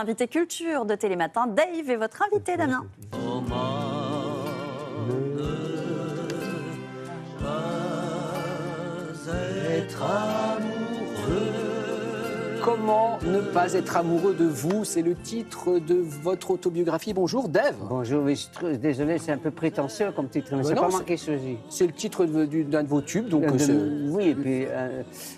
Invité culture de Télématin, Dave est votre invité, Damien. Comment ne pas être amoureux de vous? C'est le titre de votre autobiographie. Bonjour, Dave. Bonjour, oui, désolé, c'est un peu prétentieux comme titre, mais c'est non, pas moi qui ai choisi. C'est le titre d'un de vos tubes, donc Oui, et puis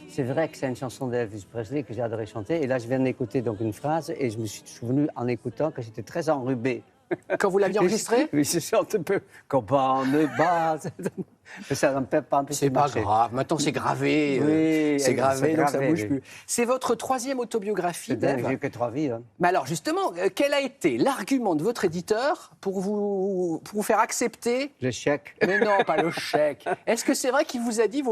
c'est vrai que c'est une chanson d'Elvis Presley que j'ai adoré chanter. Et là, je viens d'écouter donc une phrase et je me suis souvenu en écoutant que j'étais très enrubé. Quand vous l'aviez enregistré? Oui, je chante un peu. Comment ne pas. Mais ça ne peut pas un peu. C'est pas grave. Maintenant, c'est gravé. Oui, c'est gravé, donc ça bouge oui. plus. C'est votre troisième autobiographie, Dave. J'ai eu que 3 vies. Hein. Mais alors, justement, quel a été l'argument de votre éditeur pour vous faire accepter... Le chèque. Mais non, pas le chèque. Est-ce que c'est vrai qu'il vous a dit...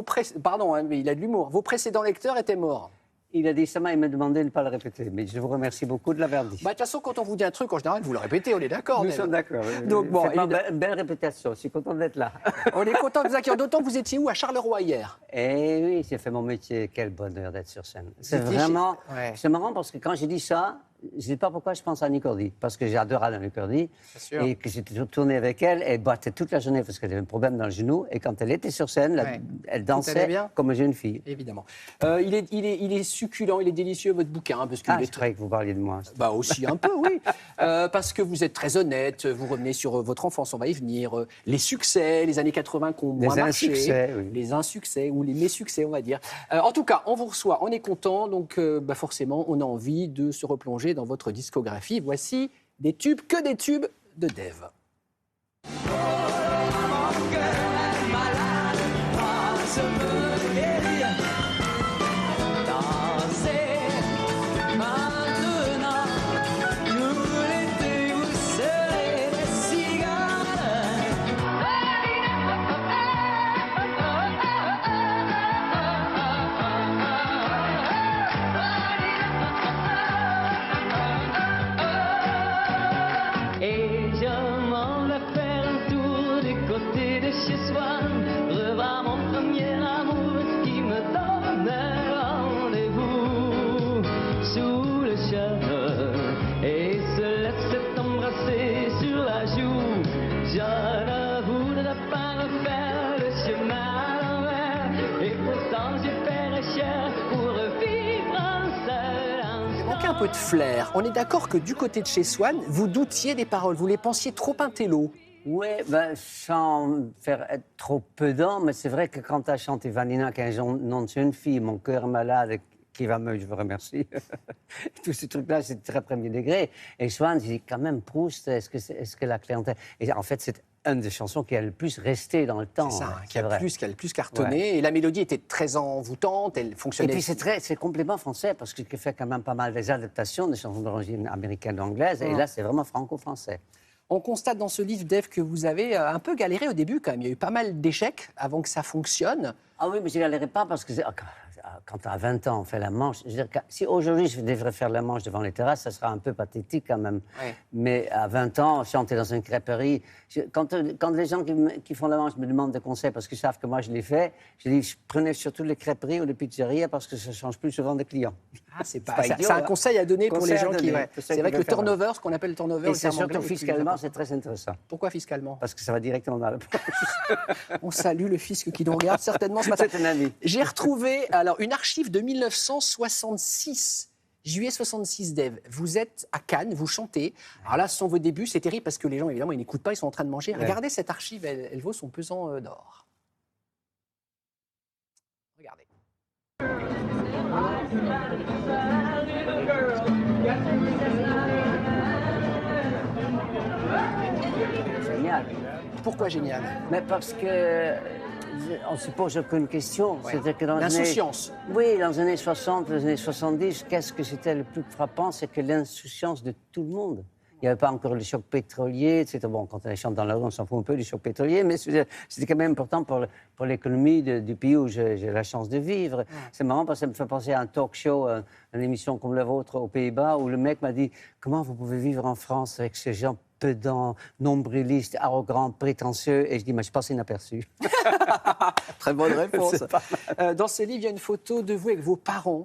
Pardon, hein, mais il a de l'humour. Vos précédents lecteurs étaient morts. Il a dit ça, il m'a demandé de ne pas le répéter. Mais je vous remercie beaucoup de l'avoir dit. Bah, de toute façon, quand on vous dit un truc, en général, vous le répétez, on est d'accord. Nous sommes d'accord. Donc, bon, une belle répétition, je suis content d'être là. On est content de vous accueillir, d'autant que vous étiez où? À Charleroi hier. Eh oui, j'ai fait mon métier. Quel bonheur d'être sur scène. C'est vraiment... Ouais. C'est marrant parce que quand j'ai dit ça, je ne sais pas pourquoi je pense à Annie Cordy. Parce que j'adore Annie Cordy. Et que j'étais tourné avec elle. Elle battait toute la journée parce qu'elle avait un problème dans le genou. Et quand elle était sur scène, elle dansait comme une jeune fille. Évidemment. Il est succulent, il est délicieux, votre bouquin. Parce que je croyais que vous parliez de moi. Bah aussi un peu, oui. Parce que vous êtes très honnête, vous revenez sur votre enfance, on va y venir. Les succès, les années 80 qui ont moins marché. Les insuccès ou les mésuccès, on va dire. En tout cas, on vous reçoit, on est content. Donc forcément, on a envie de se replonger dans votre discographie. Voici des tubes, que des tubes de Dave. Un peu de flair. On est d'accord que du côté de chez Swan, vous doutiez des paroles, vous les pensiez trop intello. Oui, sans faire être trop pedant, mais c'est vrai que quand tu as chanté Vanina, qui est un nom de jeune fille, Mon cœur malade, qui va me, je vous remercie. Tous ces trucs-là, c'est très premier degré. Et Swan, j'ai dit quand même, Proust, est-ce que la clientèle... Et en fait, c'est une des chansons qui a le plus resté dans le temps. C'est ça, qui a le plus cartonné. Ouais. Et la mélodie était très envoûtante, elle fonctionnait... Et puis c'est complètement français, parce qu'il fait quand même pas mal des adaptations des chansons d'origine américaine ou anglaise. Et là, c'est vraiment franco-français. On constate dans ce livre, Dave, que vous avez un peu galéré au début quand même. Il y a eu pas mal d'échecs avant que ça fonctionne. Ah oui, mais je galérais pas parce que... Quand à 20 ans, on fait la manche. Je veux dire, si aujourd'hui, je devrais faire la manche devant les terrasses, ça sera un peu pathétique quand même. Ouais. Mais à 20 ans, chanter dans une crêperie... Quand les gens qui font la manche me demandent des conseils parce qu'ils savent que moi, je l'ai fait, je dis, je prenais surtout les crêperies ou les pizzerias parce que ça change plus souvent de clients. Ah, c'est un conseil à donner pour les gens qui... C'est vrai que le turnover, ce qu'on appelle le turnover... Et c'est surtout fiscalement, c'est très intéressant. Pourquoi fiscalement? Parce que ça va directement dans la poche. On salue le fisc qui nous regarde certainement ce matin. C'est un ami. J'ai retrouvé une archive de 1966, juillet 66, Dave. Vous êtes à Cannes, vous chantez. Alors là, ce sont vos débuts, c'est terrible parce que les gens, évidemment, ils n'écoutent pas, ils sont en train de manger. Ouais. Regardez cette archive, elle vaut son pesant d'or. Regardez. Génial. Pourquoi génial? Mais parce que... On se pose aucune question. Ouais. L'insouciance. Oui, dans les années 60, les années 70, qu'est-ce que c'était le plus frappant? C'est que l'insouciance de tout le monde. Il n'y avait pas encore le choc pétrolier, etc. Bon, quand on chante dans la rue, on s'en fout un peu du choc pétrolier, mais c'était quand même important pour l'économie du pays où j'ai la chance de vivre. Ouais. C'est marrant parce que ça me fait penser à un talk show, une émission comme la vôtre aux Pays-Bas, où le mec m'a dit « Comment vous pouvez vivre en France avec ces gens pedants, nombrilistes, arrogants, prétentieux ?» Et je dis « Mais je passe inaperçu. » Très bonne réponse. Dans ce livre, il y a une photo de vous avec vos parents.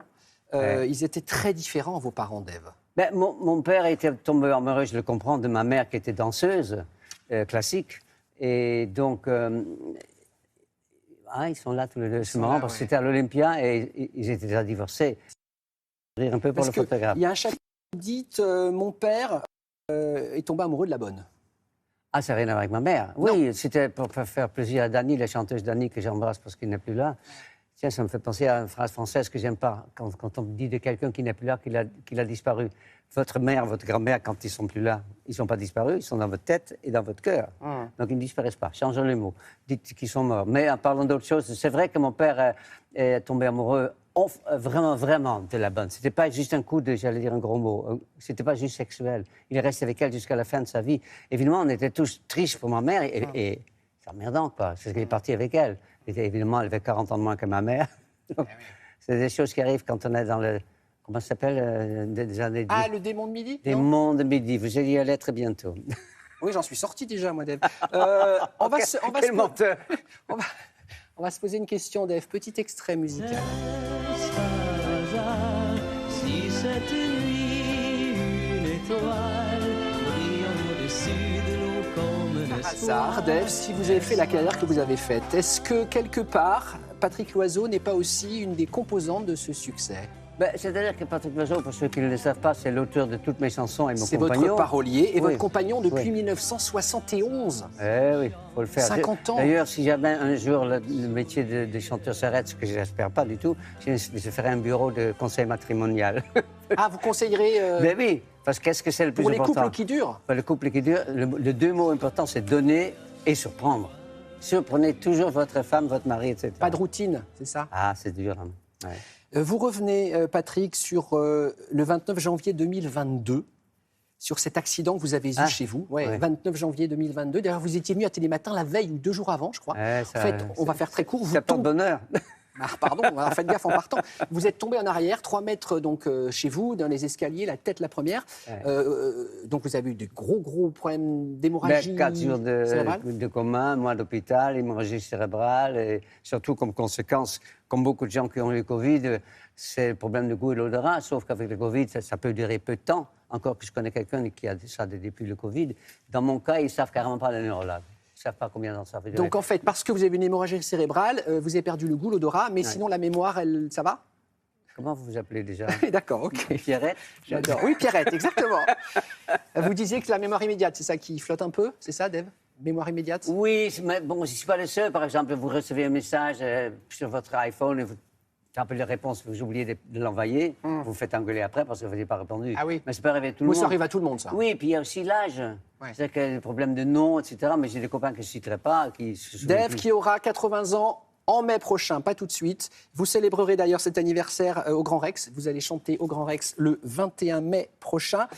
Ils étaient très différents, vos parents, Dave. Ben, mon père était tombé amoureux, je le comprends, de ma mère qui était danseuse classique. Et donc, ils sont là tous les deux. C'est marrant parce que c'était à l'Olympia et ils étaient déjà divorcés. Rire un peu pour le photographe. Il y a un chapitre qui dit mon père est tombé amoureux de la bonne. Ah, ça n'a rien à voir avec ma mère. Oui, c'était pour faire plaisir à Dani, la chanteuse Dani, que j'embrasse parce qu'il n'est plus là. Tiens, ça me fait penser à une phrase française que j'aime pas. Quand on dit de quelqu'un qui n'est plus là, qu'il a disparu. Votre mère, votre grand-mère, quand ils sont plus là, ils ne sont pas disparus, ils sont dans votre tête et dans votre cœur. Donc ils ne disparaissent pas. Changeons les mots. Dites qu'ils sont morts. Mais en parlant d'autre chose, c'est vrai que mon père est tombé amoureux vraiment, vraiment de la bonne. C'était pas juste un coup de, j'allais dire un gros mot, c'était pas juste sexuel. Il est resté avec elle jusqu'à la fin de sa vie. Évidemment, on était tous tristes pour ma mère et c'est emmerdant, quoi. C'est qu'il est parti avec elle. Et évidemment, elle avait 40 ans de moins que ma mère. Donc, c'est des choses qui arrivent quand on est dans le... Comment ça s'appelle des années... Ah, le démon de midi? Démon de midi. Vous allez y aller très bientôt. Oui, j'en suis sorti déjà, moi, Dave. On va se poser une question, Dave. Petit extrait musical. Si cette nuit, une étoile brille au-dessus de l'eau comme le Hasard, Dave, si vous avez fait la carrière que vous avez faite, est-ce que quelque part, Patrick Loiseau n'est pas aussi une des composantes de ce succès? C'est-à-dire que Patrick Loiseau, pour ceux qui ne le savent pas, c'est l'auteur de toutes mes chansons et mon compagnon. C'est votre parolier et votre compagnon depuis 1971. Eh oui, il faut le faire. 50 ans. D'ailleurs, si jamais un jour le métier de chanteur s'arrête, ce que je n'espère pas du tout, je ferai un bureau de conseil matrimonial. Ah, vous conseillerez... Mais oui, parce qu'est-ce que c'est le plus important? Pour les couples qui durent. Le couple qui dure, le deux mots importants, c'est donner et surprendre. Surprenez toujours votre femme, votre mari, etc. Pas de routine, c'est ça? Ah, c'est dur. Hein. Ouais. Vous revenez, Patrick, sur le 29 janvier 2022, sur cet accident que vous avez eu chez vous. 29 janvier 2022. D'ailleurs, vous étiez venu à Télématin la veille ou 2 jours avant, je crois. En fait, on va faire très court. C'est pas de bonheur. Ah, pardon, alors faites gaffe en partant. Vous êtes tombé en arrière, 3 mètres donc, chez vous, dans les escaliers, la tête la première. Donc vous avez eu de gros problèmes d'hémorragie 4 jours cérébrale. de coma, mois d'hôpital, hémorragie cérébrale, et surtout comme conséquence, comme beaucoup de gens qui ont eu le Covid, c'est le problème de goût et l'odorat, sauf qu'avec le Covid, ça peut durer peu de temps. Encore que je connais quelqu'un qui a ça depuis le Covid. Dans mon cas, ils ne savent carrément pas, les neurologues. Ils ne savent pas combien de temps ça va durer. Donc en fait, parce que vous avez une hémorragie cérébrale, vous avez perdu le goût, l'odorat, mais sinon la mémoire, ça va? Comment vous vous appelez déjà? D'accord, ok. Pierrette? J'adore. Oui, Pierrette, exactement. Vous disiez que la mémoire immédiate, c'est ça qui flotte un peu, c'est ça, Dave? Mémoire immédiate? Oui, mais bon, je ne suis pas le seul. Par exemple, vous recevez un message sur votre iPhone et vous tapez la réponse, vous oubliez de l'envoyer, vous vous faites engueuler après parce que vous n'avez pas répondu. Ah oui. Mais ça peut arriver à tout le monde. Ça arrive à tout le monde, ça. Oui, puis il y a aussi l'âge. C'est-à-dire qu'il y a des problèmes de nom, etc. Mais j'ai des copains que je ne citerai pas. Dave, qui aura 80 ans en mai prochain, pas tout de suite. Vous célébrerez d'ailleurs cet anniversaire au Grand Rex. Vous allez chanter au Grand Rex le 21 mai prochain.